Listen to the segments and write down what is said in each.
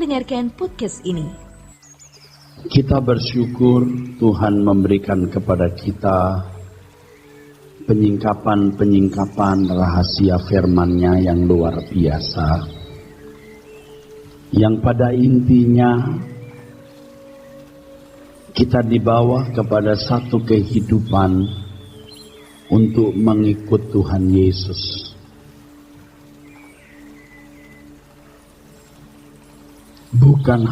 mendengarkan podcast ini. Kita bersyukur Tuhan memberikan kepada kita penyingkapan rahasia firman-Nya yang luar biasa, yang pada intinya kita dibawa kepada satu kehidupan untuk mengikut Tuhan Yesus. Bukan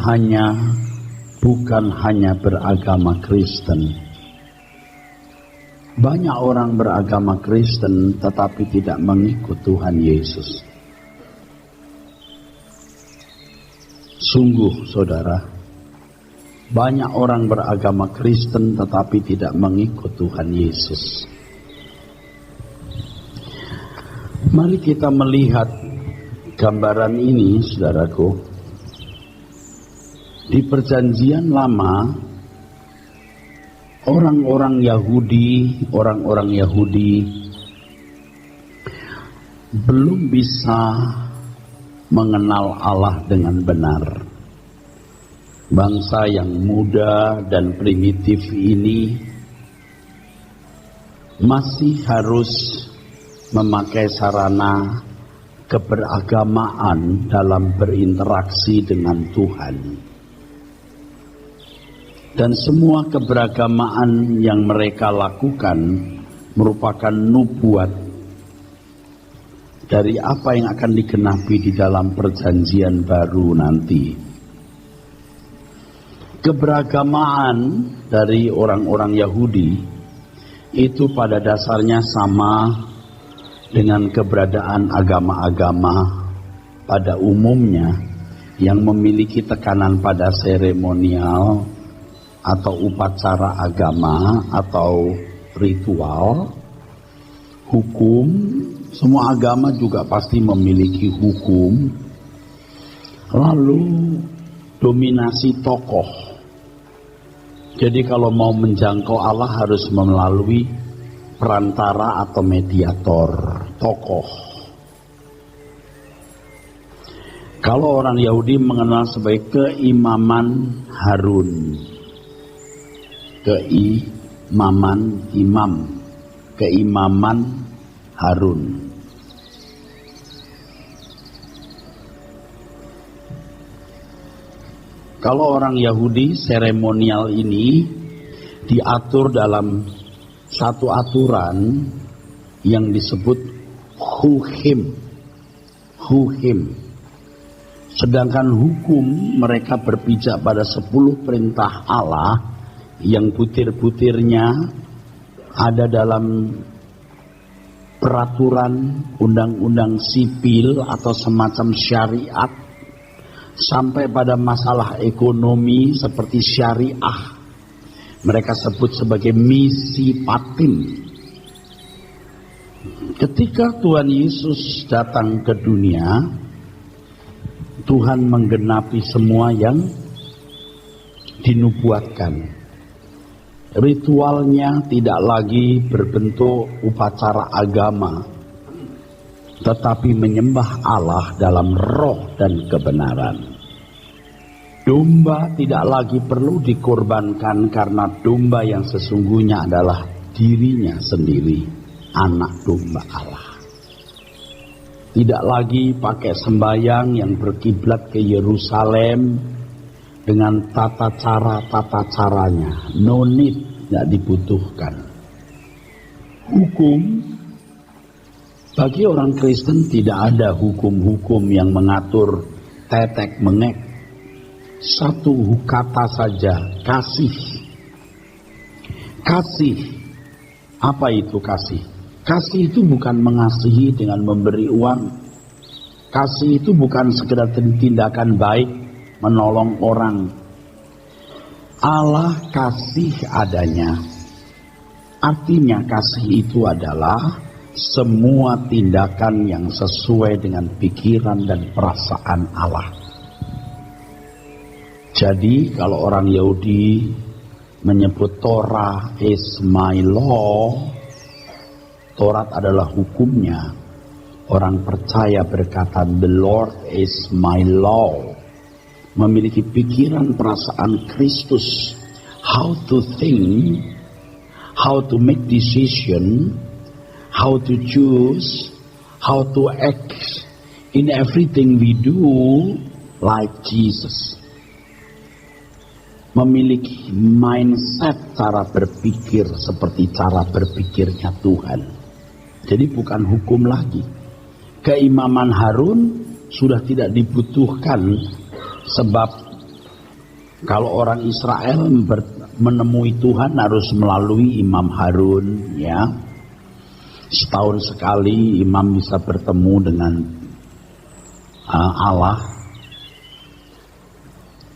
hanya beragama Kristen. Banyak orang beragama Kristen tetapi tidak mengikut Tuhan Yesus. Sungguh saudara, banyak orang beragama Kristen tetapi tidak mengikut Tuhan Yesus. Mari kita melihat gambaran ini, saudaraku. Di Perjanjian Lama, orang-orang Yahudi belum bisa mengenal Allah dengan benar. Bangsa yang muda dan primitif ini masih harus memakai sarana keberagamaan dalam berinteraksi dengan Tuhan. Dan semua keberagamaan yang mereka lakukan merupakan nubuat dari apa yang akan digenapi di dalam perjanjian baru nanti. Keberagamaan dari orang-orang Yahudi itu pada dasarnya sama dengan keberadaan agama-agama pada umumnya yang memiliki tekanan pada seremonial atau upacara agama atau ritual, hukum. Semua agama juga pasti memiliki hukum. Lalu dominasi tokoh. Jadi kalau mau menjangkau Allah harus melalui perantara atau mediator, tokoh. Kalau orang Yahudi mengenal sebagai keimaman Harun. Keimaman Harun. Kalau orang Yahudi, seremonial ini diatur dalam satu aturan yang disebut hukim. Sedangkan hukum mereka berpijak pada 10 perintah Allah yang butir-butirnya ada dalam peraturan undang-undang sipil atau semacam syariat, sampai pada masalah ekonomi seperti syariah. Mereka sebut sebagai misi patim. Ketika Tuhan Yesus datang ke dunia, Tuhan menggenapi semua yang dinubuatkan. Ritualnya tidak lagi berbentuk upacara agama, tetapi menyembah Allah dalam roh dan kebenaran. Domba tidak lagi perlu dikorbankan karena domba yang sesungguhnya adalah dirinya sendiri, anak domba Allah. Tidak lagi pakai sembahyang yang berkiblat ke Yerusalem dengan tata caranya, no need, tidak dibutuhkan. Hukum, bagi orang Kristen tidak ada hukum-hukum yang mengatur tetek mengek. Satu kata saja, kasih. Kasih, apa itu kasih? Kasih itu bukan mengasihi dengan memberi uang. Kasih itu bukan sekedar tindakan baik, menolong orang. Allah kasih adanya. Artinya kasih itu adalah semua tindakan yang sesuai dengan pikiran dan perasaan Allah. Jadi kalau orang Yahudi menyebut Torah is my law, Taurat adalah hukumnya. Orang percaya berkata the Lord is my law. memiliki pikiran perasaan Kristus, how to think, how to make decision, how to choose, how to act in everything we do like Jesus. Memiliki mindset cara berpikir seperti cara berpikirnya Tuhan. Jadi bukan hukum lagi. Keimaman Harun sudah tidak dibutuhkan, sebab kalau orang Israel menemui Tuhan harus melalui Imam Harun, ya. Setahun sekali imam bisa bertemu dengan Allah.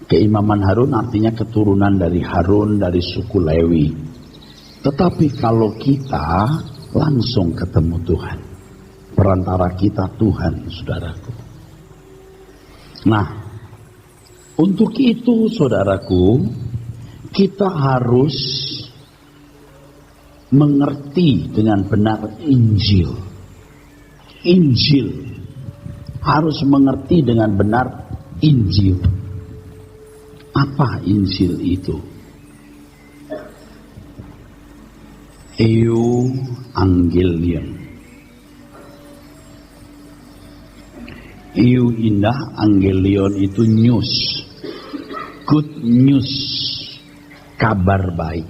Keimaman Harun artinya keturunan dari Harun, dari suku Lewi. Tetapi kalau kita langsung ketemu Tuhan, perantara kita Tuhan, saudaraku. Nah, untuk itu saudaraku, kita harus mengerti dengan benar Injil. Injil harus mengerti dengan benar Injil. Apa Injil itu? Evangelium. Indah, Angelion itu news, good news, kabar baik.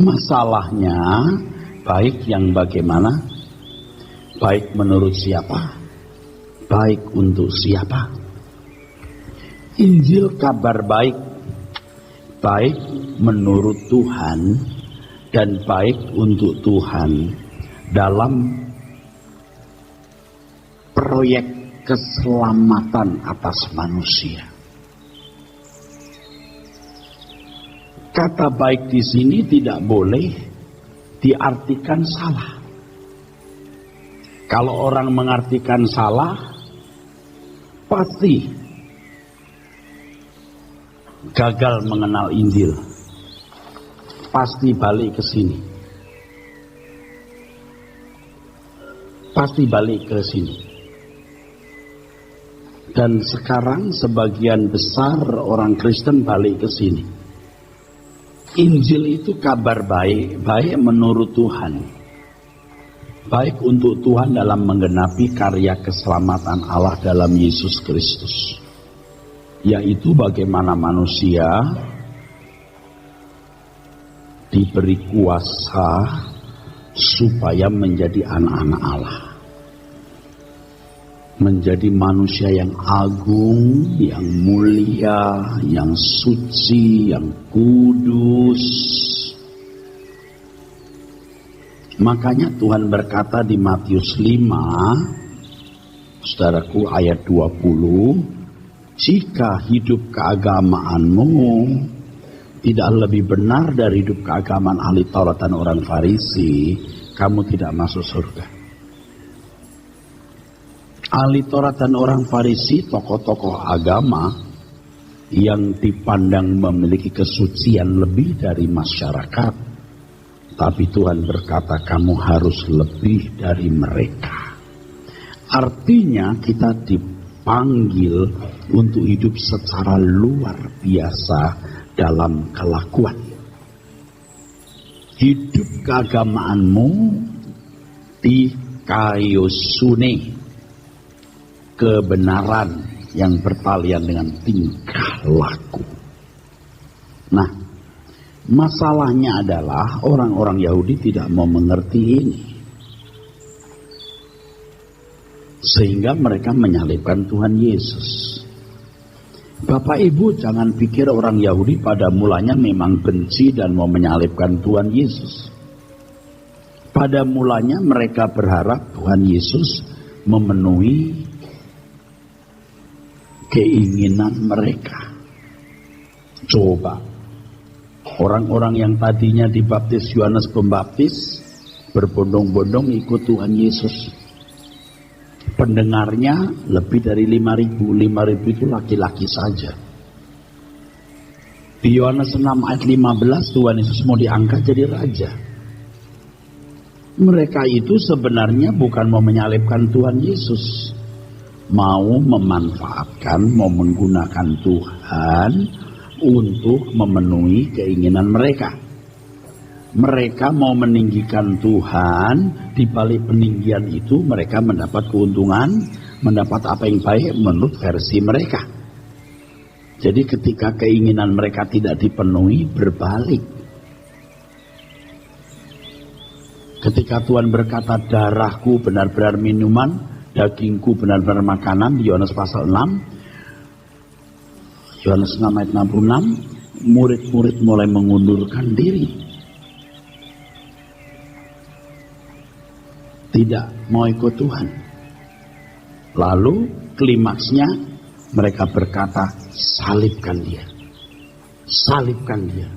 Masalahnya baik yang bagaimana? Baik menurut siapa? Baik untuk siapa? Injil kabar baik, baik menurut Tuhan dan baik untuk Tuhan dalam proyek keselamatan atas manusia. Kata baik di sini tidak boleh diartikan salah. Kalau orang mengartikan salah, pasti gagal mengenal Injil. Pasti balik ke sini. Pasti balik ke sini. Dan sekarang sebagian besar orang Kristen balik ke sini. Injil itu kabar baik, baik menurut Tuhan. Baik untuk Tuhan dalam menggenapi karya keselamatan Allah dalam Yesus Kristus. Yaitu bagaimana manusia diberi kuasa supaya menjadi anak-anak Allah. Menjadi manusia yang agung, yang mulia, yang suci, yang kudus. Makanya Tuhan berkata di Matius 5, saudaraku, ayat 20, jika hidup keagamaanmu tidak lebih benar dari hidup keagamaan ahli Taurat dan orang Farisi, kamu tidak masuk surga. Ahli Taurat dan orang Farisi, tokoh-tokoh agama yang dipandang memiliki kesucian lebih dari masyarakat. Tapi Tuhan berkata, kamu harus lebih dari mereka. Artinya kita dipanggil untuk hidup secara luar biasa dalam kelakuan. Hidup keagamaanmu dikayosune, kebenaran yang bertalian dengan tingkah laku. Nah, masalahnya adalah orang-orang Yahudi tidak mau mengerti ini. Sehingga mereka menyalibkan Tuhan Yesus. Bapak Ibu jangan pikir orang Yahudi pada mulanya memang benci dan mau menyalibkan Tuhan Yesus. Pada mulanya mereka berharap Tuhan Yesus memenuhi keinginan mereka. Coba orang-orang yang tadinya dibaptis Yohanes Pembaptis berbondong-bondong ikut Tuhan Yesus. Pendengarnya lebih dari 5.000. 5.000 itu laki-laki saja. Di Yohanes 6 ayat 15 Tuhan Yesus mau diangkat jadi raja. Mereka itu sebenarnya bukan mau menyalibkan Tuhan Yesus. mau memanfaatkan, mau menggunakan Tuhan untuk memenuhi keinginan mereka. Mereka mau meninggikan Tuhan, di balik peninggian itu mereka mendapat keuntungan, mendapat apa yang baik menurut versi mereka. Jadi ketika keinginan mereka tidak dipenuhi, berbalik. Ketika Tuhan berkata darahku benar-benar minuman, dagingku benar-benar makanan, di Yohanes pasal 6, Yohanes 6 ayat 66, murid-murid mulai mengundurkan diri. Tidak mau ikut Tuhan. Lalu klimaksnya mereka berkata, salibkan dia. Salibkan dia.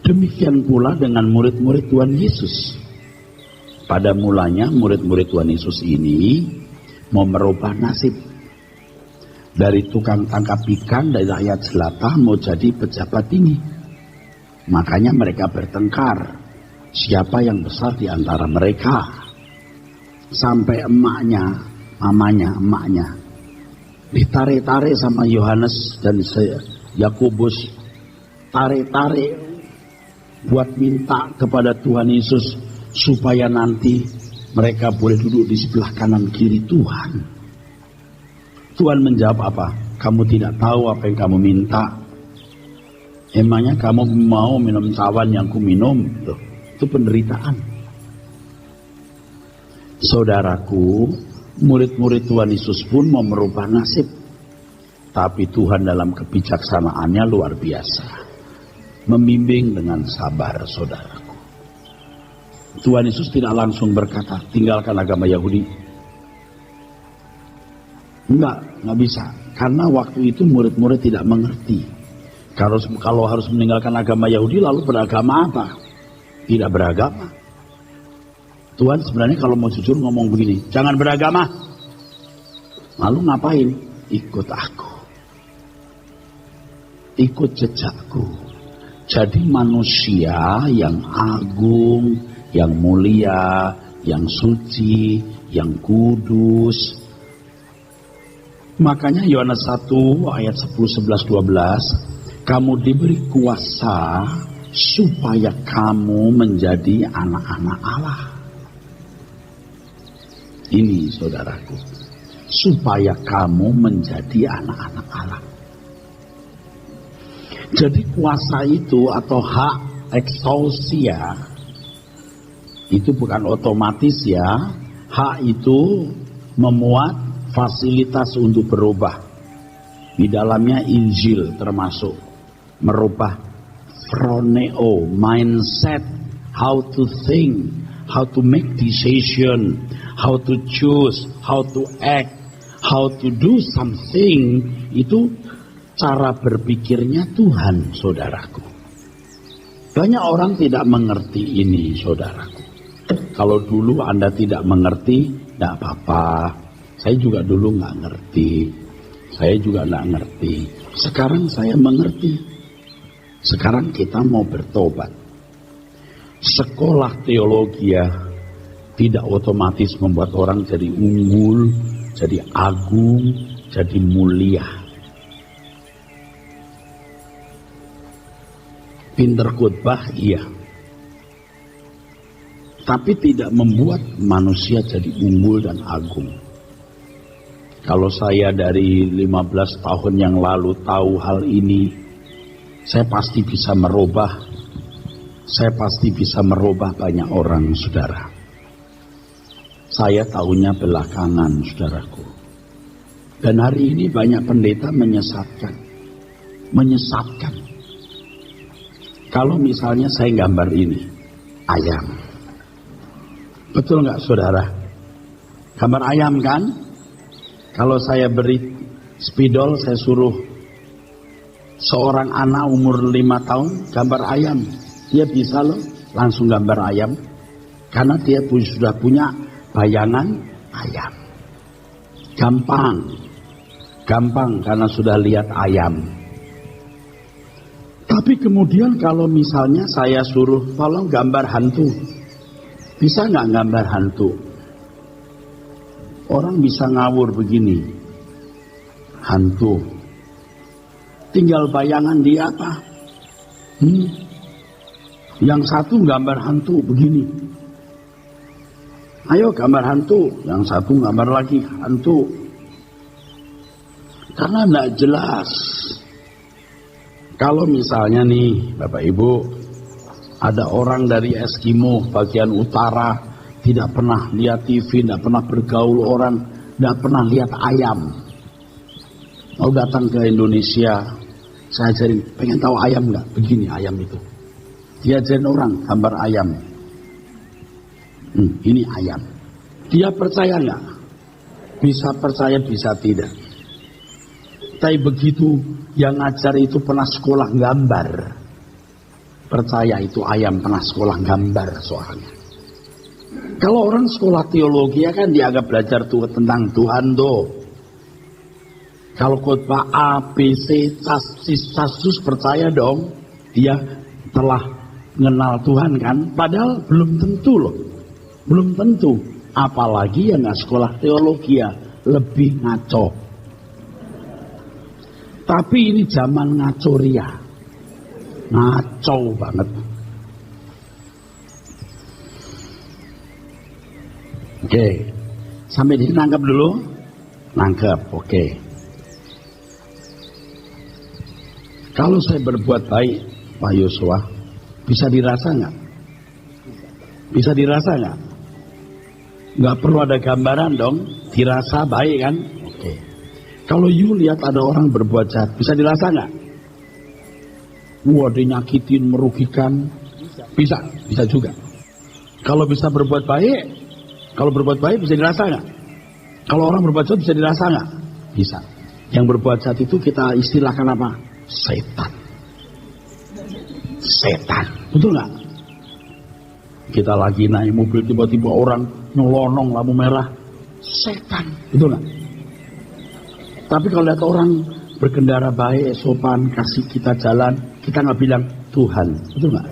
Demikian pula dengan murid-murid Tuhan Yesus. Pada mulanya murid-murid Tuhan Yesus ini mau merubah nasib. Dari tukang tangkap ikan, dari rakyat jelata mau jadi pejabat tinggi. Makanya mereka bertengkar. Siapa yang besar di antara mereka? Sampai mamanya ditarik-tarik sama Yohanes dan Yakobus, tarik-tarik buat minta kepada Tuhan Yesus supaya nanti mereka boleh duduk di sebelah kanan kiri Tuhan. Tuhan menjawab apa? Kamu tidak tahu apa yang kamu minta. Emangnya kamu mau minum cawan yang ku minum? Tuh, itu penderitaan. Saudaraku, murid-murid Tuhan Yesus pun mau merubah nasib. Tapi Tuhan dalam kebijaksanaannya luar biasa. Membimbing dengan sabar, saudaraku. Tuhan Yesus tidak langsung berkata, tinggalkan agama Yahudi. Enggak bisa. Karena waktu itu murid-murid tidak mengerti. Kalau harus meninggalkan agama Yahudi, lalu beragama apa? Tidak beragama. Tuhan sebenarnya kalau mau jujur ngomong begini, jangan beragama. Lalu ngapain? Ikut aku. Ikut jejakku. Jadi manusia yang agung, yang mulia, yang suci, yang kudus. Makanya Yohanes 1 ayat 10, 11, 12, kamu diberi kuasa supaya kamu menjadi anak-anak Allah. Ini saudaraku, supaya kamu menjadi anak-anak Allah. Jadi kuasa itu atau hak exousia itu bukan otomatis ya. Hak itu memuat fasilitas untuk berubah. Di dalamnya Injil termasuk merubah phroneo, mindset, how to think, how to make decision, how to choose, how to act, how to do something. Itu cara berpikirnya Tuhan, saudaraku. Banyak orang tidak mengerti ini, saudaraku. Kalau dulu Anda tidak mengerti, tidak apa-apa. Saya juga dulu nggak ngerti. Saya juga nggak ngerti. Sekarang saya mengerti. Sekarang kita mau bertobat. Sekolah teologi tidak otomatis membuat orang jadi unggul, jadi agung, jadi mulia. Pinter khotbah iya. Tapi tidak membuat manusia jadi unggul dan agung. Kalau saya dari 15 tahun yang lalu tahu hal ini, saya pasti bisa merubah. Saya pasti bisa merubah banyak orang, saudara. Saya tahunya belakangan, saudaraku. Dan hari ini banyak pendeta menyesatkan. Menyesatkan. Kalau misalnya saya gambar ini, ayam. Betul nggak, saudara? Gambar ayam kan? Kalau saya beri spidol, saya suruh seorang anak umur 5 tahun gambar ayam, dia bisa loh langsung gambar ayam, karena dia sudah punya bayangan ayam. Gampang karena sudah lihat ayam. Tapi kemudian kalau misalnya saya suruh tolong gambar hantu, bisa nggak gambar hantu? Orang bisa ngawur begini, hantu. Tinggal bayangan dia apa? Yang satu gambar hantu begini. Ayo gambar hantu. Yang satu gambar lagi hantu. Karena tidak jelas. Kalau misalnya nih Bapak Ibu, ada orang dari Eskimo bagian utara, tidak pernah lihat TV, tidak pernah bergaul orang, tidak pernah lihat ayam. Mau datang ke Indonesia, saya ajarin, pengen tahu ayam nggak? Begini ayam itu. Diajarin orang gambar ayam. Ini ayam. Dia percaya nggak? Bisa percaya, bisa tidak. Tapi begitu yang ngajar itu pernah sekolah gambar, percaya itu ayam pernah sekolah gambar soalnya. Kalau orang sekolah teologi ya kan dianggap belajar tuh tentang Tuhan tuh. Kalau khotbah A, B, C, Casus percaya dong dia telah mengenal Tuhan kan. Padahal belum tentu loh. Belum tentu. Apalagi yang nggak sekolah teologi ya lebih ngaco. Tapi ini zaman ngaco ria. Ngaco banget. Oke. Sampai di sini nangkep dulu. Nangkep, oke. Kalau saya berbuat baik, Pak Yosua, bisa dirasa nggak? Bisa dirasa nggak? Nggak perlu ada gambaran dong. Dirasa baik kan? Oke. Kalau you lihat ada orang berbuat jahat, bisa dirasa nggak? Wah, dia nyakitin, merugikan. Bisa juga. Kalau bisa berbuat baik, bisa dirasa nggak? Kalau orang berbuat jahat bisa dirasa nggak? Bisa. Yang berbuat jahat itu kita istilahkan apa? Setan. Setan, betul nggak? Kita lagi naik mobil tiba-tiba orang nyelonong lampu merah, setan, betul nggak? Tapi kalau lihat orang berkendara baik, sopan, kasih kita jalan, kita nggak bilang Tuhan, betul nggak?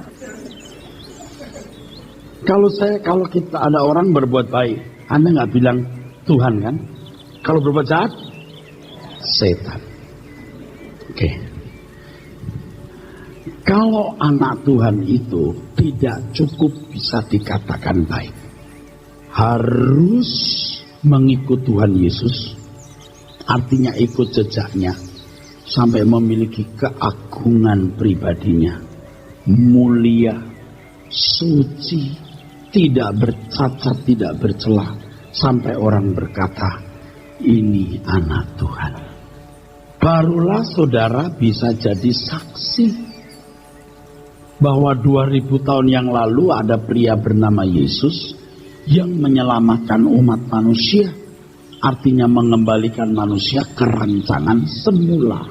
Kalau kita ada orang berbuat baik, Anda nggak bilang Tuhan kan? Kalau berbuat jahat, setan. Oke. Kalau anak Tuhan itu tidak cukup bisa dikatakan baik, harus mengikut Tuhan Yesus, artinya ikut jejaknya sampai memiliki keagungan pribadinya, mulia, suci, tidak bercacat, tidak bercela, sampai orang berkata ini anak Tuhan. Barulah saudara bisa jadi saksi bahwa 2000 tahun yang lalu ada pria bernama Yesus yang menyelamatkan umat manusia, artinya mengembalikan manusia ke rancangan semula.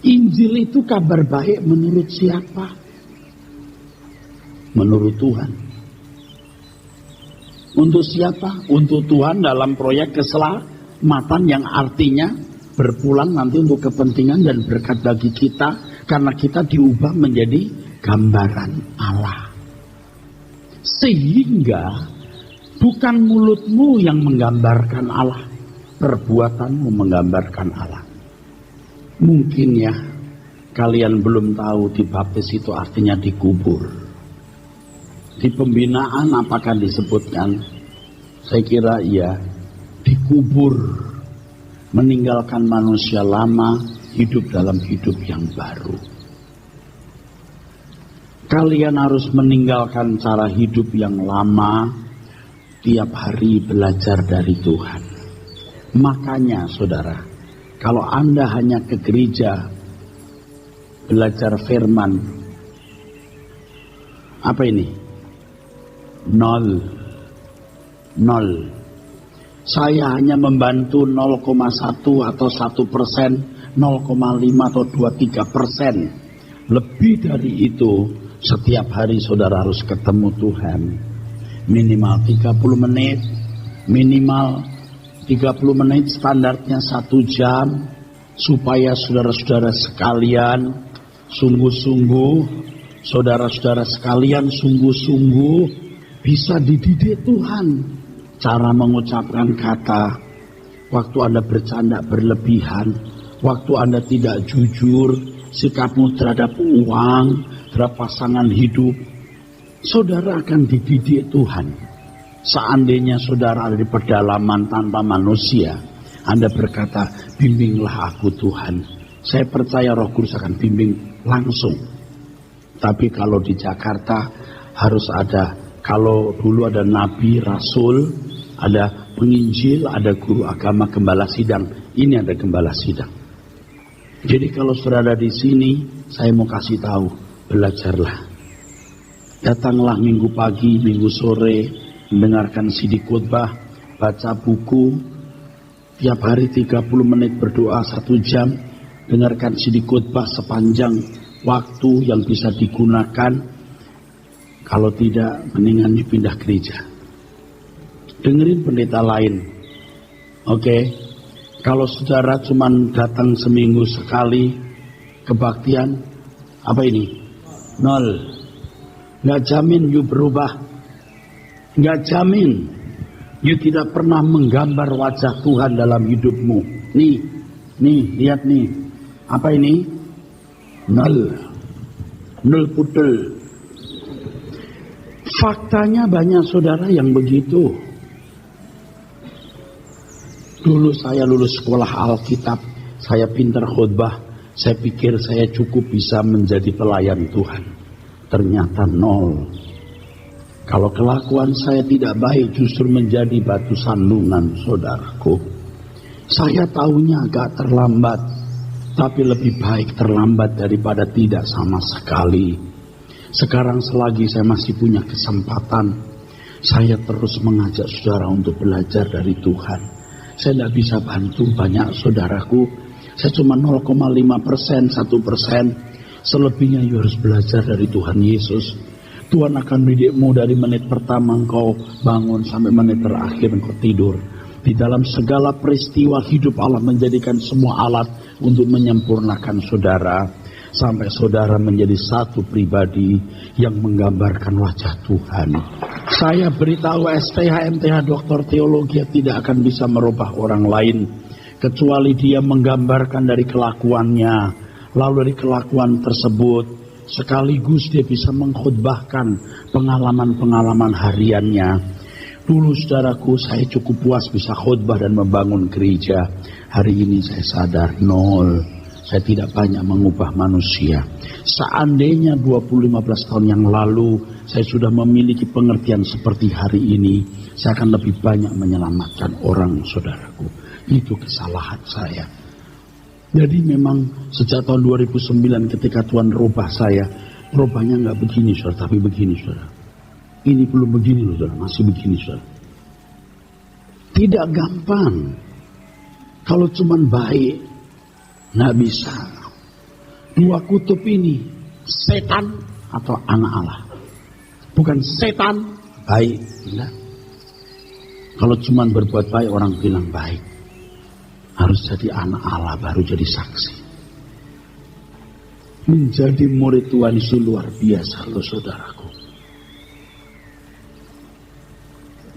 Injil itu kabar baik menurut siapa? Menurut Tuhan. Untuk siapa? Untuk Tuhan dalam proyek keselamatan yang artinya berpulang nanti untuk kepentingan dan berkat bagi kita, karena kita diubah menjadi gambaran Allah. Sehingga bukan mulutmu yang menggambarkan Allah, perbuatanmu menggambarkan Allah. Mungkin ya kalian belum tahu dibaptis itu artinya dikubur. Di pembinaan apakah disebutkan? Saya kira iya. Dikubur, meninggalkan manusia lama, hidup dalam hidup yang baru. Kalian harus meninggalkan cara hidup yang lama, tiap hari belajar dari Tuhan. Makanya saudara, kalau Anda hanya ke gereja belajar firman, apa ini? Nol. Saya hanya membantu 0,1 atau 1%, 0,5 atau 23%. Lebih dari itu, setiap hari saudara harus ketemu Tuhan. Minimal 30 menit, minimal 30 menit, standarnya 1 jam, supaya saudara-saudara sekalian sungguh-sungguh, saudara-saudara sekalian sungguh-sungguh bisa dididik Tuhan. cara mengucapkan kata, waktu Anda bercanda berlebihan, waktu Anda tidak jujur, sikapmu terhadap uang, terhadap pasangan hidup, saudara akan dididik Tuhan. Seandainya saudara ada di pedalaman tanpa manusia, Anda berkata, bimbinglah aku Tuhan. Saya percaya Roh Kudus akan bimbing langsung. Tapi kalau di Jakarta harus ada, kalau dulu ada nabi, rasul, ada penginjil, ada guru agama, gembala sidang. Ini ada gembala sidang. Jadi kalau saudara di sini, saya mau kasih tahu, belajarlah. Datanglah minggu pagi, minggu sore, mendengarkan CD khotbah, baca buku, tiap hari 30 menit berdoa 1 jam, dengarkan CD khotbah sepanjang waktu yang bisa digunakan. Kalau tidak, mendingan pindah gereja. Dengerin pendeta lain. Oke. Kalau saudara cuma datang seminggu sekali kebaktian, apa ini? 0. Nggak jamin you berubah. Nggak jamin you tidak pernah menggambar wajah Tuhan dalam hidupmu. Nih, lihat nih. Apa ini? 0 putel. Faktanya banyak saudara yang begitu. Dulu saya lulus sekolah Alkitab, saya pintar khotbah, saya pikir saya cukup bisa menjadi pelayan Tuhan. Ternyata 0. Kalau kelakuan saya tidak baik, justru menjadi batu sandungan saudaraku. Saya tahunya agak terlambat, tapi lebih baik terlambat daripada tidak sama sekali. Sekarang selagi saya masih punya kesempatan, saya terus mengajak saudara untuk belajar dari Tuhan. Saya tidak bisa bantu banyak saudaraku. Saya cuma 0,5%, 1%. Selebihnya you harus belajar dari Tuhan Yesus. Tuhan akan mendidikmu dari menit pertama engkau bangun sampai menit terakhir engkau tidur. Di dalam segala peristiwa hidup Allah menjadikan semua alat untuk menyempurnakan saudara. Sampai saudara menjadi satu pribadi yang menggambarkan wajah Tuhan. Saya beritahu STH, MTH, doktor teologi tidak akan bisa merubah orang lain. Kecuali dia menggambarkan dari kelakuannya. Lalu dari kelakuan tersebut, sekaligus dia bisa mengkhotbahkan pengalaman-pengalaman hariannya. Dulu saudaraku, saya cukup puas bisa khotbah dan membangun gereja. Hari ini saya sadar 0. Saya tidak banyak mengubah manusia. Seandainya 20-15 tahun yang lalu saya sudah memiliki pengertian seperti hari ini, saya akan lebih banyak menyelamatkan orang saudaraku. Itu kesalahan saya. Jadi memang sejak tahun 2009 ketika Tuhan rubah saya, rubahnya nggak begini saudara, tapi begini saudara. Ini belum begini loh saudara, masih begini saudara. Tidak gampang. Kalau cuman baik, nggak bisa. Dua kutub ini, setan atau anak Allah. Bukan setan, baik. Enggak. Kalau cuma berbuat baik, orang bilang baik. Harus jadi anak Allah, baru jadi saksi. Menjadi murid Tuhan itu luar biasa loh saudaraku.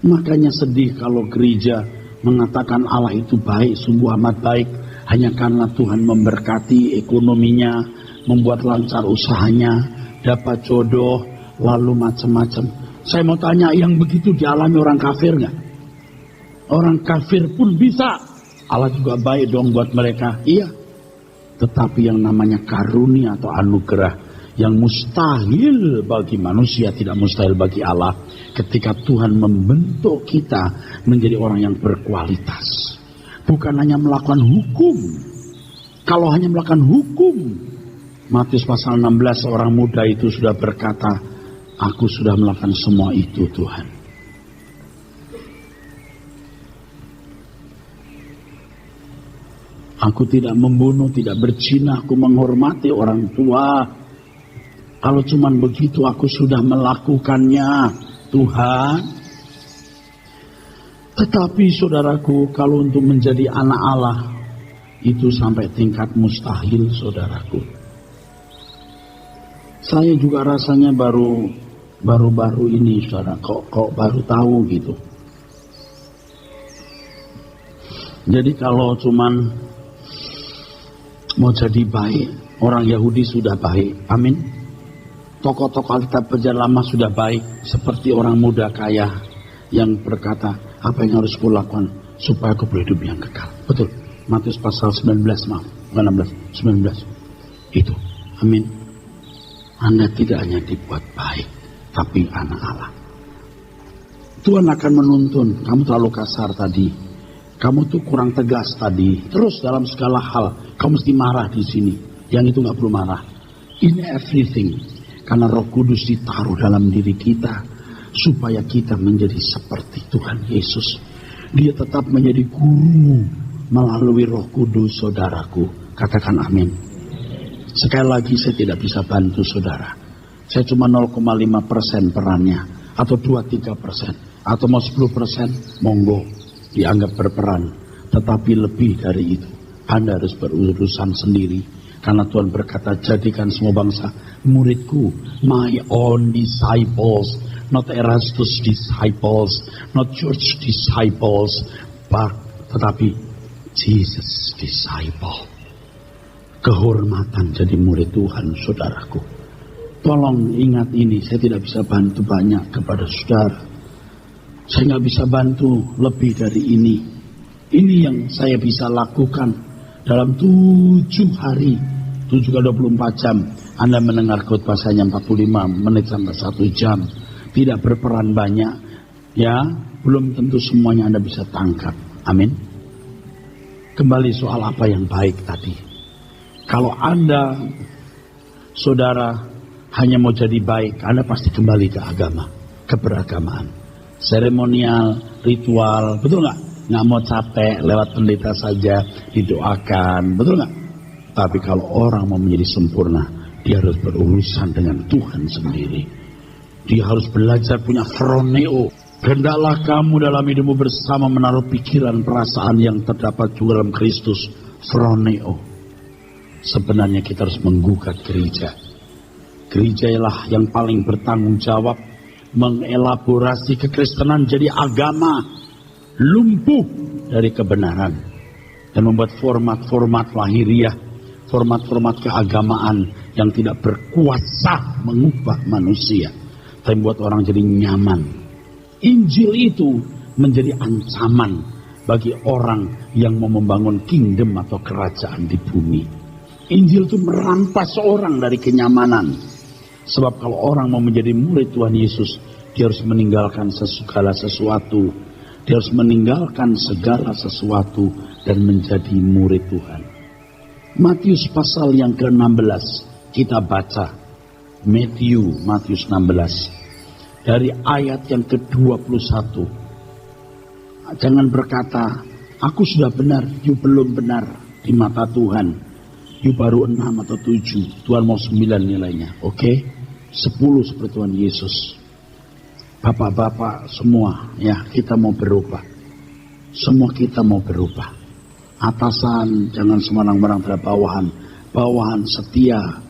Makanya sedih kalau gereja mengatakan Allah itu baik, sungguh amat baik. Hanya karena Tuhan memberkati ekonominya, membuat lancar usahanya, dapat jodoh, lalu macam-macam. Saya mau tanya, yang begitu dialami orang kafir nggak? Orang kafir pun bisa. Allah juga baik dong buat mereka. Iya. Tetapi yang namanya karunia atau anugerah yang mustahil bagi manusia, tidak mustahil bagi Allah. Ketika Tuhan membentuk kita menjadi orang yang berkualitas. Bukan hanya melakukan hukum. Kalau hanya melakukan hukum, Matius pasal 16, orang muda itu sudah berkata, aku sudah melakukan semua itu Tuhan. Aku tidak membunuh, tidak berzina, aku menghormati orang tua. Kalau cuma begitu aku sudah melakukannya Tuhan. Tetapi saudaraku, kalau untuk menjadi anak Allah, itu sampai tingkat mustahil saudaraku. Saya juga rasanya baru ini saudara, kok baru tahu gitu. Jadi kalau cuman mau jadi baik, orang Yahudi sudah baik, amin. Tokoh-tokoh Alkitab Perjanjian Lama sudah baik, seperti orang muda kaya yang berkata, apa yang harus kulakukan supaya aku berhidup yang kekal. Betul, Matius pasal 19, maaf, bukan 16, 19. Itu, amin. Anda tidak hanya dibuat baik, tapi anak Allah. Tuhan akan menuntun, kamu terlalu kasar tadi, kamu tuh kurang tegas tadi. Terus dalam segala hal, kamu mesti marah di sini. Yang itu nggak perlu marah. In everything, karena Roh Kudus ditaruh dalam diri kita, supaya kita menjadi seperti Tuhan Yesus. Dia tetap menjadi guru melalui Roh Kudus, saudaraku. Katakan amin. Sekali lagi, saya tidak bisa bantu saudara. Saya cuma 0,5% perannya, atau 2-3%, atau mau 10%, monggo dianggap berperan. Tetapi lebih dari itu, Anda harus berurusan sendiri. Karena Tuhan berkata, jadikan semua bangsa muridku, my own disciples, not Erastus disciples, not church disciples, tetapi Jesus disciple. Kehormatan jadi murid Tuhan, saudaraku. Tolong ingat ini, saya tidak bisa bantu banyak kepada saudara. Saya nggak bisa bantu lebih dari ini. Ini yang saya bisa lakukan dalam 7 hari, 7x24 jam. Anda mendengar khotbah saya 45 menit sampai 1 jam. Tidak berperan banyak, ya, belum tentu semuanya Anda bisa tangkap. Amin. Kembali soal apa yang baik tadi. Kalau Anda, saudara, hanya mau jadi baik, Anda pasti kembali ke agama, keberagamaan, seremonial, ritual, betul nggak? Nggak mau capek, lewat pendeta saja didoakan, betul nggak? Tapi kalau orang mau menjadi sempurna, dia harus berurusan dengan Tuhan sendiri. Dia harus belajar punya phroneo. Hendaklah kamu dalam hidupmu bersama menaruh pikiran, perasaan yang terdapat juga dalam Kristus. Phroneo. Sebenarnya kita harus menggugat gereja. Gereja ialah yang paling bertanggung jawab mengelaborasi kekristenan jadi agama lumpuh dari kebenaran dan membuat format-format lahiriah, format-format keagamaan yang tidak berkuasa mengubah manusia, tapi membuat orang jadi nyaman. Injil itu menjadi ancaman bagi orang yang mau membangun kingdom atau kerajaan di bumi. Injil itu merampas orang dari kenyamanan. Sebab kalau orang mau menjadi murid Tuhan Yesus, dia harus meninggalkan segala sesuatu. Dia harus meninggalkan segala sesuatu dan menjadi murid Tuhan. Matius pasal yang ke-16 kita baca. Matius 16 dari ayat yang ke-21. Jangan berkata, aku sudah benar, you belum benar di mata Tuhan. You baru 6 atau 7, Tuhan mau 9 nilainya, oke? 10 seperti Tuhan Yesus. Bapak-bapak semua, ya, kita mau berubah. Semua kita mau berubah. Atasan jangan sembarang-barang terhadap bawahan. Bawahan setia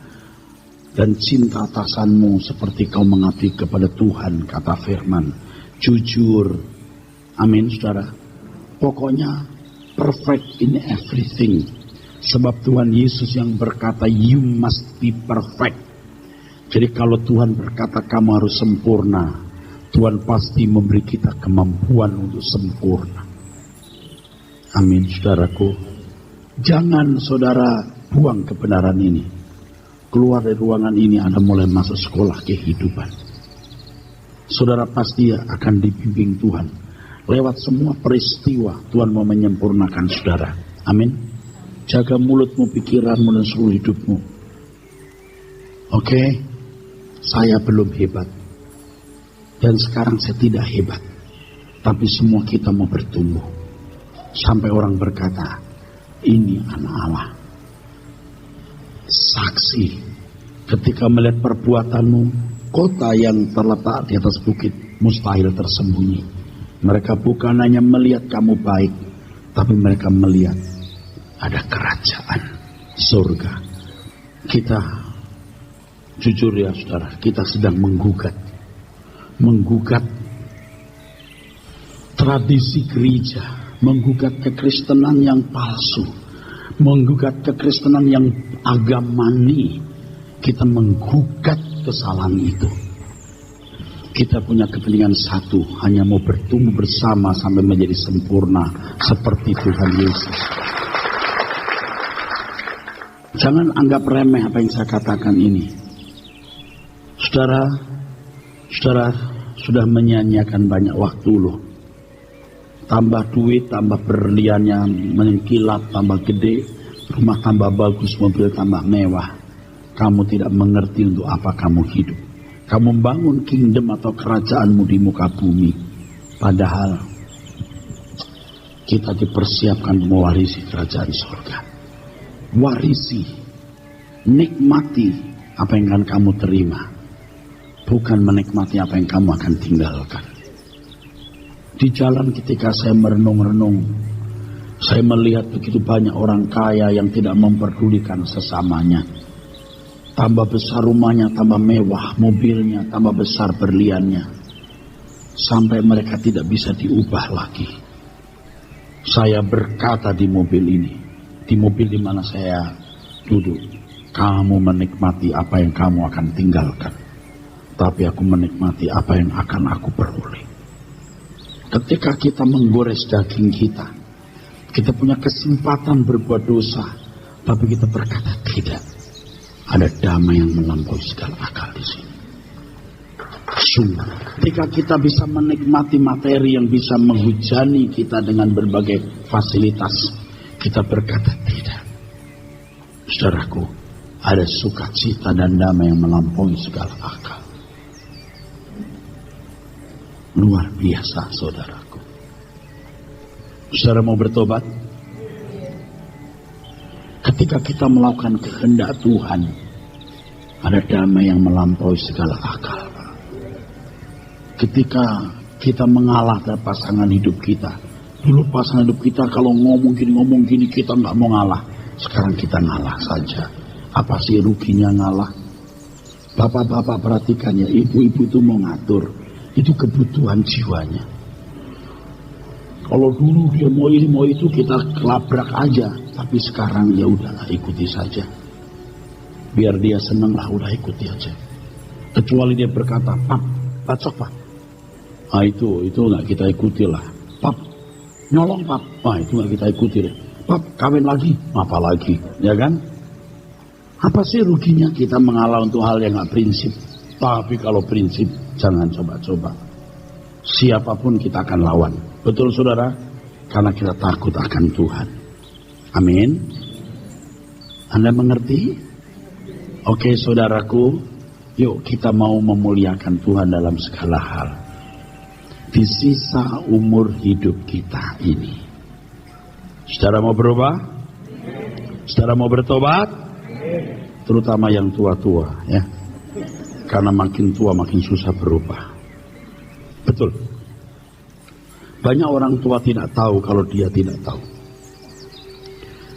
dan cinta atasanmu seperti kau mengabdi kepada Tuhan, kata firman. Jujur, amin saudara. Pokoknya perfect in everything. Sebab Tuhan Yesus yang berkata, you must be perfect. Jadi kalau Tuhan berkata kamu harus sempurna, Tuhan pasti memberi kita kemampuan untuk sempurna. Amin, saudaraku. Jangan saudara buang kebenaran ini. Keluar dari ruangan ini, Anda mulai masuk sekolah kehidupan. Saudara pasti akan dibimbing Tuhan. Lewat semua peristiwa, Tuhan mau menyempurnakan saudara. Amin. Jaga mulutmu, pikiranmu, dan seluruh hidupmu. Oke, saya belum hebat. Dan sekarang saya tidak hebat. Tapi semua kita mau bertumbuh. Sampai orang berkata, ini anak Allah. Saksi, ketika melihat perbuatanmu, kota yang terletak di atas bukit mustahil tersembunyi. Mereka bukan hanya melihat kamu baik, tapi mereka melihat ada kerajaan surga. Kita jujur ya saudara, kita sedang menggugat tradisi gereja, menggugat kekristenan yang palsu, menggugat kekristenan yang agamani. Kita menggugat kesalahan itu. Kita punya kepentingan satu, hanya mau bertumbuh bersama sampai menjadi sempurna seperti Tuhan Yesus. Jangan anggap remeh apa yang saya katakan ini. Saudara sudah menyanyiakan banyak waktu loh. Tambah duit, tambah berliannya mengkilap, tambah gede, rumah tambah bagus, mobil tambah mewah. Kamu tidak mengerti untuk apa kamu hidup. Kamu membangun kingdom atau kerajaanmu di muka bumi. Padahal kita dipersiapkan mewarisi kerajaan surga. Warisi, nikmati apa yang akan kamu terima. Bukan menikmati apa yang kamu akan tinggalkan. Di jalan ketika saya merenung-renung, saya melihat begitu banyak orang kaya yang tidak memperdulikan sesamanya. Tambah besar rumahnya, tambah mewah mobilnya, tambah besar berliannya. Sampai mereka tidak bisa diubah lagi. Saya berkata di mobil ini, di mobil di mana saya duduk, kamu menikmati apa yang kamu akan tinggalkan. Tapi aku menikmati apa yang akan aku peroleh. Ketika kita menggores daging kita punya kesempatan berbuat dosa, tapi kita berkata tidak. Ada damai yang melampaui segala akal di sini. Sungguh, ketika kita bisa menikmati materi yang bisa menghujani kita dengan berbagai fasilitas, kita berkata tidak. Saudaraku, ada sukacita dan damai yang melampaui segala akal. Luar biasa, saudaraku. Saudara mau bertobat? Ketika kita melakukan kehendak Tuhan, ada damai yang melampaui segala akal. Ketika kita mengalah dari pasangan hidup kita, dulu pasangan hidup kita kalau ngomong gini kita nggak mau ngalah. Sekarang kita ngalah saja. Apa sih ruginya ngalah? Bapak-bapak perhatikan ya, ibu-ibu itu mau ngatur, itu kebutuhan jiwanya. Kalau dulu dia mau ini mau itu kita kelabrak aja, tapi sekarang ya udah ikuti saja. Biar dia seneng lah, udah ikuti aja. Kecuali dia berkata, "Pap, bacok Pak." Ah itu nggak kita ikuti lah. "Pap, nyolong Pap." Ah itu nggak kita ikuti deh. "Pap, kawin lagi." Apa lagi, ya kan? Apa sih ruginya kita mengalah untuk hal yang nggak prinsip? Tapi kalau prinsip jangan coba-coba. Siapapun kita akan lawan. Betul saudara? Karena kita takut akan Tuhan. Amin. Anda mengerti? Oke saudaraku, yuk kita mau memuliakan Tuhan dalam segala hal. Di sisa umur hidup kita ini. Saudara mau berubah? Saudara mau bertobat? Terutama yang tua-tua ya. Karena makin tua makin susah berubah. Betul. Banyak orang tua tidak tahu kalau dia tidak tahu.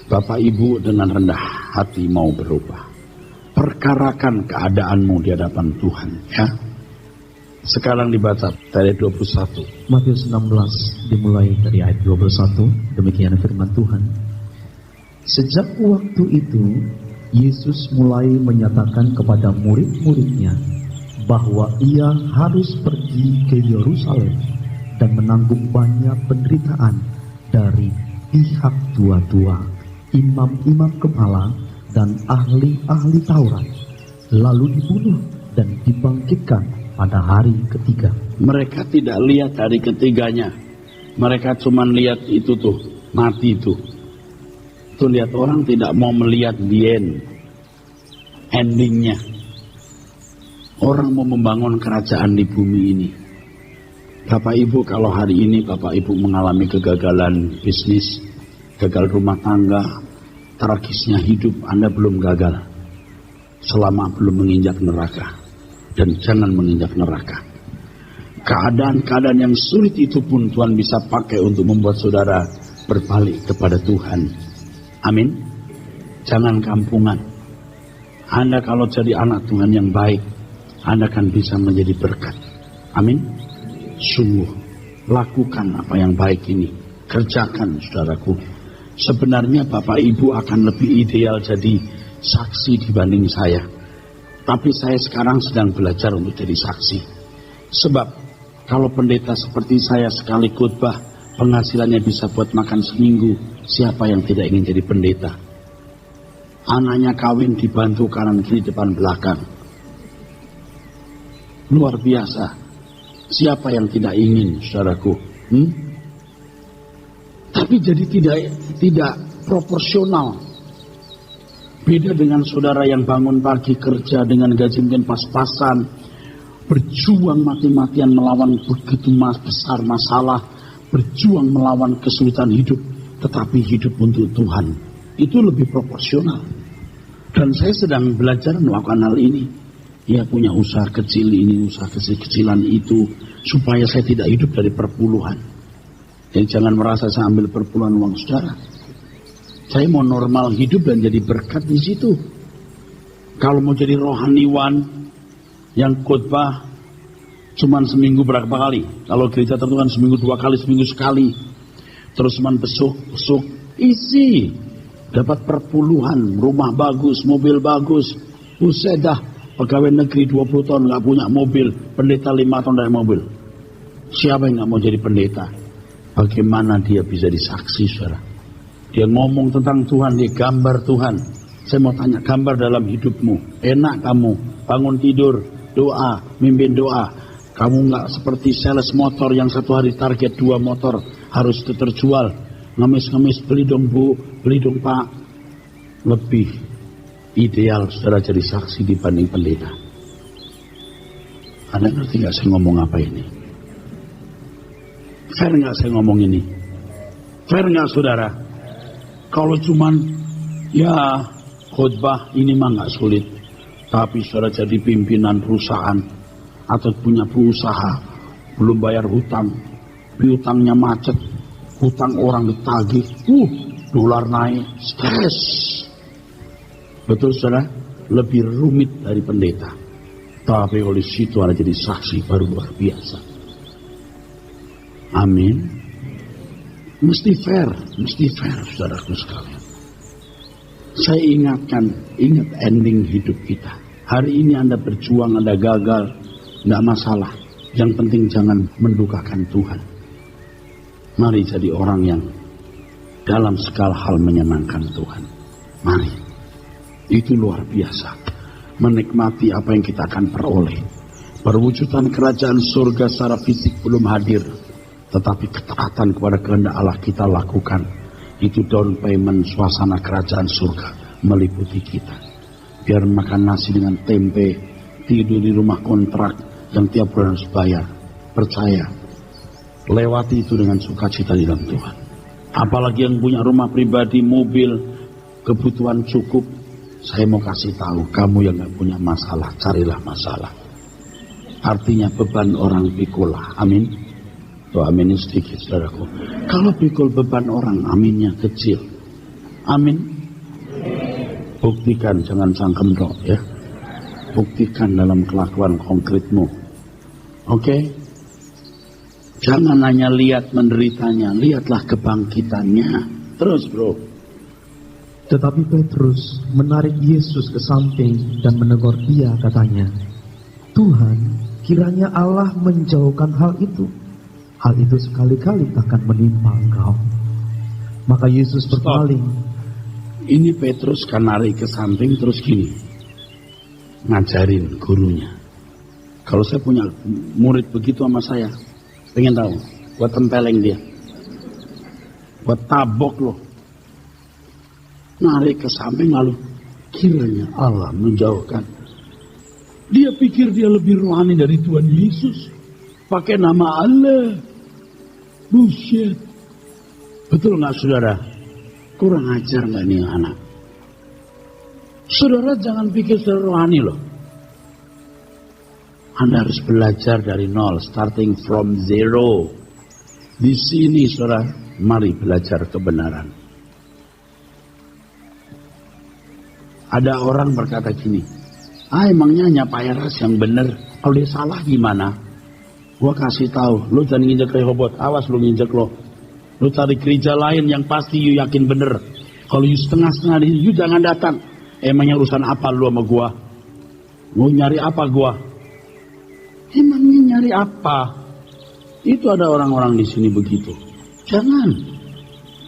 Bapak ibu dengan rendah hati mau berubah. Perkarakan keadaanmu di hadapan Tuhan ya. Sekarang dibaca dari 21. Matius 16 dimulai dari ayat 21. Demikian firman Tuhan. Sejak waktu itu Yesus mulai menyatakan kepada murid-muridnya bahwa ia harus pergi ke Yerusalem dan menanggung banyak penderitaan dari pihak tua-tua, imam-imam kepala, dan ahli-ahli Taurat, lalu dibunuh dan dibangkitkan pada hari ketiga. Mereka tidak lihat hari ketiganya. Mereka cuma lihat itu tuh, mati itu. Tuh lihat, orang tidak mau melihat the end, endingnya. Orang mau membangun kerajaan di bumi ini. Bapak Ibu, kalau hari ini Bapak Ibu mengalami kegagalan bisnis, gagal rumah tangga, tragisnya hidup, Anda belum gagal selama belum menginjak neraka. Dan jangan menginjak neraka. Keadaan-keadaan yang sulit itu pun Tuhan bisa pakai untuk membuat saudara berbalik kepada Tuhan. Amin. Jangan kampungan. Anda kalau jadi anak Tuhan yang baik, Anda akan bisa menjadi berkat. Amin. Sungguh, lakukan apa yang baik ini. Kerjakan, saudaraku. Sebenarnya Bapak Ibu akan lebih ideal jadi saksi dibanding saya. Tapi saya sekarang sedang belajar untuk jadi saksi. Sebab kalau pendeta seperti saya sekali khotbah penghasilannya bisa buat makan seminggu, siapa yang tidak ingin jadi pendeta? Anaknya kawin dibantu kanan kiri depan belakang. Luar biasa. Siapa yang tidak ingin, saudaraku? Tapi jadi tidak proporsional. Beda dengan saudara yang bangun pagi kerja dengan gaji mungkin pas-pasan, berjuang mati-matian melawan begitu besar masalah, berjuang melawan kesulitan hidup, tetapi hidup untuk Tuhan. Itu lebih proporsional. Dan saya sedang belajar melakukan hal ini. Ya, punya usaha kecil ini, usaha kecil-kecilan itu, supaya saya tidak hidup dari perpuluhan. Jadi jangan merasa saya ambil perpuluhan uang saudara. Saya mau normal hidup dan jadi berkat di situ. Kalau mau jadi rohaniwan yang khotbah cuman seminggu berapa kali? Kalau gereja tertentu kan seminggu 2 kali, seminggu sekali. Terus cuman besuk, isi. Dapat perpuluhan, rumah bagus, mobil bagus. Buset dah. Pegawai negeri 20 tahun gak punya mobil, pendeta 5 tahun dari mobil. Siapa yang gak mau jadi pendeta? Bagaimana dia bisa disaksi, saudara? Dia ngomong tentang Tuhan, dia gambar Tuhan. Saya mau tanya, gambar dalam hidupmu. Enak kamu, bangun tidur, doa, mimpin doa. Kamu gak seperti sales motor yang satu hari target 2 motor harus terjual. Ngemis-ngemis, beli dong bu, beli dong pak. Lebih ideal saudara jadi saksi dibanding pendeta. Anda ngerti gak saya ngomong apa ini? Fair gak saya ngomong ini? Fair gak saudara? Kalau cuman ya khotbah ini mah gak sulit. Tapi saudara jadi pimpinan perusahaan atau punya perusaha, belum bayar hutang, piutangnya macet, hutang orang ditagih, dolar naik, stres. Betul saudara, lebih rumit dari pendeta. Tapi oleh situ ada jadi saksi baru luar biasa. Amin. Mesti fair saudaraku sekalian. Saya ingat ending hidup kita. Hari ini Anda berjuang, Anda gagal, tidak masalah. Yang penting jangan mendukakan Tuhan. Mari jadi orang yang dalam segala hal menyenangkan Tuhan. Mari. Itu luar biasa. Menikmati apa yang kita akan peroleh. Perwujudan kerajaan surga secara fisik belum hadir. Tetapi ketaatan kepada kehendak Allah kita lakukan. Itu down payment suasana kerajaan surga meliputi kita. Biar makan nasi dengan tempe, tidur di rumah kontrak yang tiap bulan harus bayar. Percaya. Lewati itu dengan sukacita di dalam Tuhan. Apalagi yang punya rumah pribadi, mobil, kebutuhan cukup. Saya mau kasih tahu, kamu yang gak punya masalah, carilah masalah. Artinya beban orang pikulah, amin. Tuh aminnya sedikit, saudaraku. Kalau pikul beban orang, aminnya kecil. Amin. Buktikan, jangan cangkem dok ya. Buktikan dalam kelakuan konkretmu. Oke? Jangan hanya lihat menderitanya, lihatlah kebangkitannya. Terus bro. Tetapi Petrus menarik Yesus ke samping dan menegur dia, katanya, Tuhan, kiranya Allah menjauhkan hal itu. Hal itu sekali-kali takkan menimpa engkau. Maka Yesus berpaling. Ini Petrus kan narik ke samping terus gini. Ngajarin gurunya. Kalau saya punya murid begitu sama saya, pengen tahu, buat tempeleng dia. Buat tabok loh. Narik ke samping lalu kiranya Allah menjauhkan. Dia pikir dia lebih rohani dari Tuhan Yesus. Pakai nama Allah. Bullshit. Betul gak saudara? Kurang ajar gak nih anak? Saudara jangan pikir saudara rohani loh. Anda harus belajar dari nol. Starting from zero. Di sini saudara, mari belajar kebenaran. Ada orang berkata gini, emangnya hanya Pak Eras yang benar, kalau dia salah gimana? Gua kasih tahu, lu jangan nginjek Rehobot, awas lu nginjek lo. Lu cari gereja lain yang pasti you yakin bener. Kalau you setengah-setengah di you jangan datang. Emangnya urusan apa lu sama gua? Mau nyari apa gua? Emangnya nyari apa? Itu ada orang-orang di sini begitu. Jangan.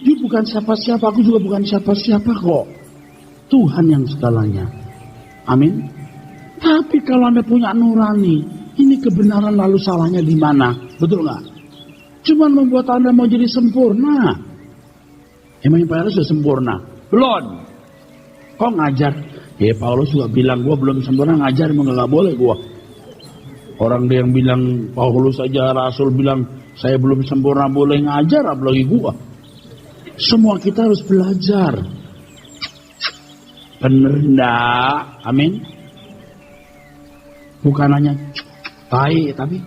You bukan siapa-siapa, aku juga bukan siapa-siapa kok. Tuhan yang segalanya. Amin. Tapi kalau Anda punya nurani, ini kebenaran lalu salahnya di mana? Betul nggak? Cuman membuat Anda mau jadi sempurna. Emangnya Paulus sudah sempurna? Belum. Kok ngajar? Ya Paulus juga bilang gua belum sempurna, ngajar emang nggak boleh gua. Orang dia yang bilang Paulus saja Rasul bilang saya belum sempurna boleh ngajar, apalagi gua. Semua kita harus belajar. Bener enggak? Amin. Bukan hanya baik, tapi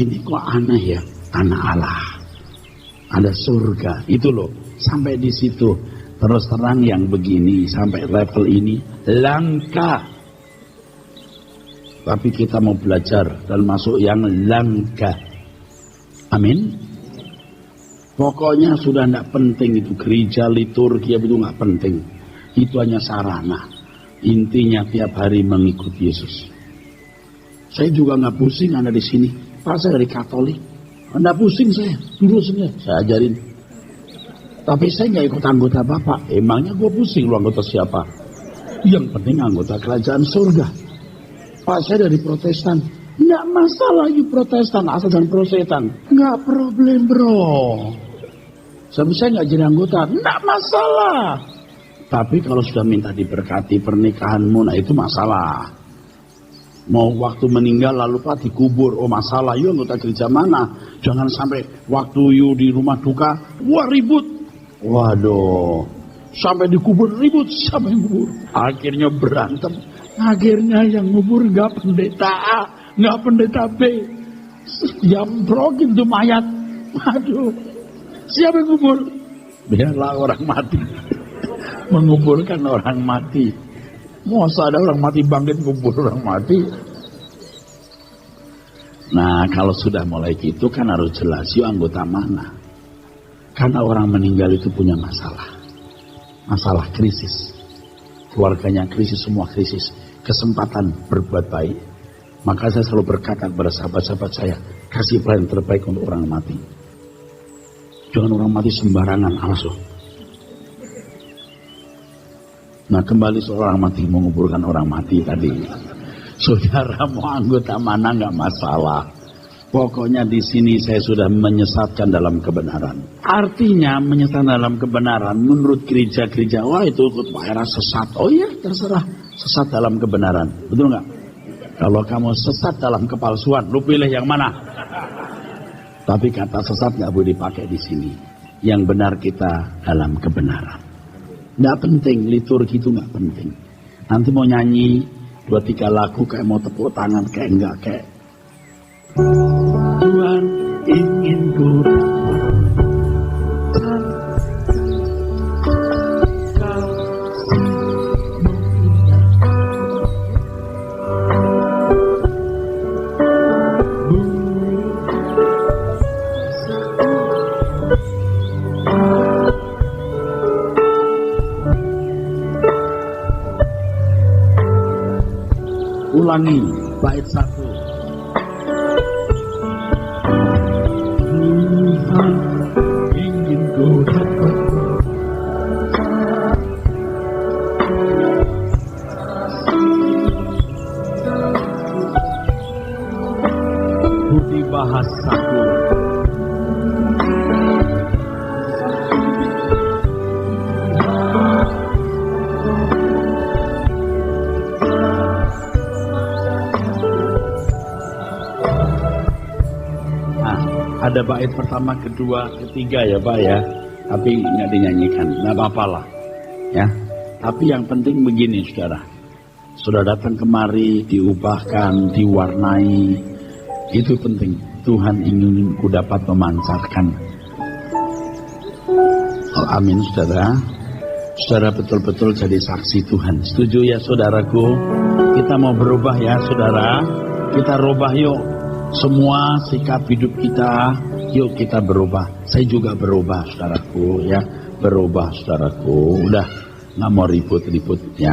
ini kok aneh ya, tanah Allah. Ada surga, itu loh. Sampai di situ terus terang yang begini sampai level ini langka. Tapi kita mau belajar dan masuk yang langka. Amin. Pokoknya sudah tidak penting itu gereja, liturgi itu nggak penting. Itu hanya sarana. Intinya tiap hari mengikut Yesus. Saya juga nggak pusing Anda di sini. Pak saya dari Katolik. Anda pusing saya. Dulu saya ajarin. Tapi saya nggak ikut anggota Bapak. Emangnya gue pusing lu anggota siapa? Yang penting anggota kerajaan surga. Pak saya dari Protestan. Nggak masalah you Protestan asal dan Protestan. Nggak problem bro. Saya nggak jadi anggota. Nggak masalah. Tapi kalau sudah minta diberkati pernikahanmu, nah itu masalah. Mau waktu meninggal lalu Pak dikubur, oh masalah. You anggota gereja mana? Jangan sampai waktu you di rumah duka, wah ribut. Waduh, sampai dikubur ribut, siapa yang kubur? Akhirnya berantem. Akhirnya yang ngubur nggak pendeta A, nggak pendeta B. Yang brokin tuh mayat. Waduh, siapa yang kubur? Biarlah orang mati. Menguburkan orang mati. Masa ada orang mati bangkit kubur orang mati? Nah kalau sudah mulai gitu kan harus jelas yuk anggota mana. Karena orang meninggal itu punya masalah. Masalah krisis. Keluarganya krisis, semua krisis. Kesempatan berbuat baik. Maka saya selalu berkata kepada sahabat-sahabat saya, kasih pelayanan terbaik untuk orang mati. Jangan orang mati sembarangan langsung. Nah kembali seorang mati menguburkan orang mati tadi. Saudara mau anggota mana nggak masalah. Pokoknya di sini saya sudah menyesatkan dalam kebenaran. Artinya menyesatkan dalam kebenaran menurut gereja-gereja wah itu ikut Pak Era sesat. Oh iya terserah sesat dalam kebenaran. Betul nggak? Kalau kamu sesat dalam kepalsuan, lu pilih yang mana? Tapi kata sesat nggak boleh dipakai di sini. Yang benar kita dalam kebenaran. Nggak penting, liturgi itu nggak penting. Nanti mau nyanyi 2-3 lagu kayak mau tepuk tangan kayak enggak kayak. Tuhan ingin ku ulangi bait 1. Tuhan ingin ku dapat budi bahasaku. Ada bait pertama, kedua, ketiga ya Pak ya. Tapi nggak dinyanyikan, nggak apa-apa lah. Ya. Tapi yang penting begini saudara. Sudah datang kemari, diubahkan, diwarnai. Itu penting. Tuhan ingin ku dapat memancarkan. Oh, amin saudara. Saudara betul-betul jadi saksi Tuhan. Setuju ya saudaraku? Kita mau berubah ya saudara. Kita rubah yuk. Semua sikap hidup kita, yuk kita berubah. Saya juga berubah, saudaraku, ya. Berubah, saudaraku. Udah, nggak mau ribut-ribut, ya.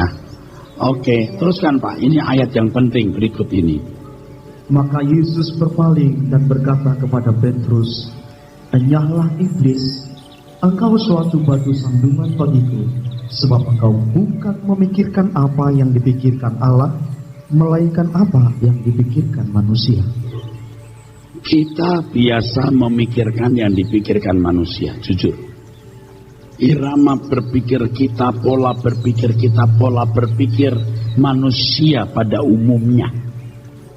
Oke, teruskan Pak. Ini ayat yang penting berikut ini. Maka Yesus berpaling dan berkata kepada Petrus, "Enyahlah iblis, engkau suatu batu sandungan bagiku, sebab engkau bukan memikirkan apa yang dipikirkan Allah, melainkan apa yang dipikirkan manusia." Kita biasa memikirkan yang dipikirkan manusia, jujur. Irama berpikir kita, pola berpikir manusia pada umumnya.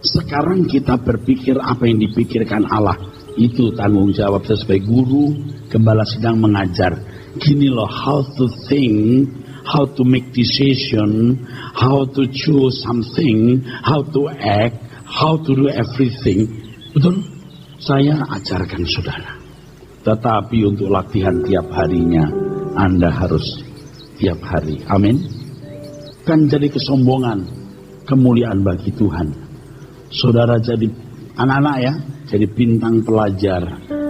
Sekarang kita berpikir apa yang dipikirkan Allah. Itu tanggung jawab saya sebagai guru, gembala sedang mengajar. Gini loh, how to think, how to make decision, how to choose something, how to act, how to do everything. Betul? Saya ajarkan saudara. Tetapi untuk latihan tiap harinya, Anda harus tiap hari. Amin. Kan jadi kesombongan, kemuliaan bagi Tuhan. Saudara jadi anak-anak ya, jadi bintang pelajar,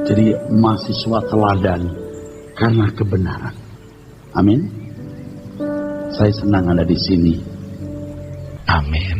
jadi mahasiswa teladan karena kebenaran. Amin. Saya senang ada di sini. Amin.